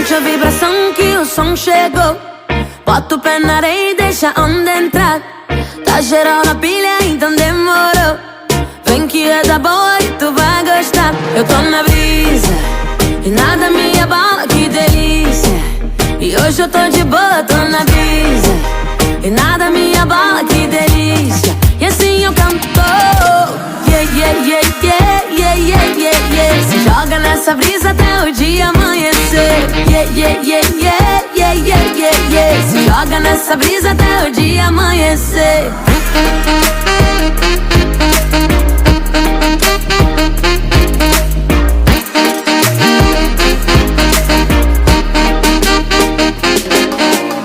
Sente a vibração que o som chegou. Bota o pé na areia e deixa a onda entrar. Tá geral na pilha, então demorou. Vem que é da boa e tu vai gostar. Eu tô na brisa e nada me abala, que delícia. E hoje eu tô de boa, tô na brisa e nada me abala, que delícia. E assim eu canto. Yeah, yeah, yeah, yeah, yeah, yeah, yeah, yeah. Se joga nessa brisa até o dia amanhecer. Yeah, yeah, yeah, yeah, yeah, yeah, yeah, yeah. Se joga nessa brisa até o dia amanhecer.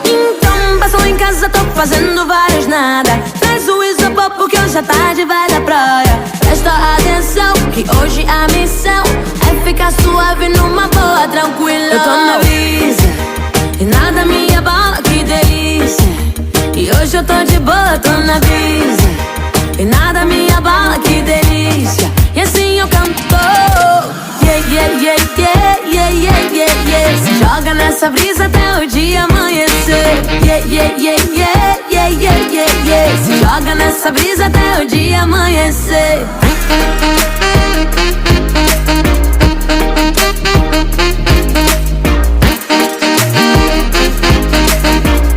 Então passa lá em casa, tô fazendo vários nada. Traz o isopor porque hoje à tarde vai da praia. Presta atenção que hoje a missão é ficar suave numa boa, tranquila. Eu tô na brisa e nada me abala, que delícia. E hoje eu tô de boa, tô na brisa e nada me abala, que delícia. E assim eu canto. Yeah, yeah, yeah, yeah, yeah, yeah, yeah, yeah. Se joga nessa brisa até o dia amanhecer. Yeah, yeah, yeah, yeah, yeah, yeah, yeah, yeah. Se joga nessa brisa até o dia amanhecer.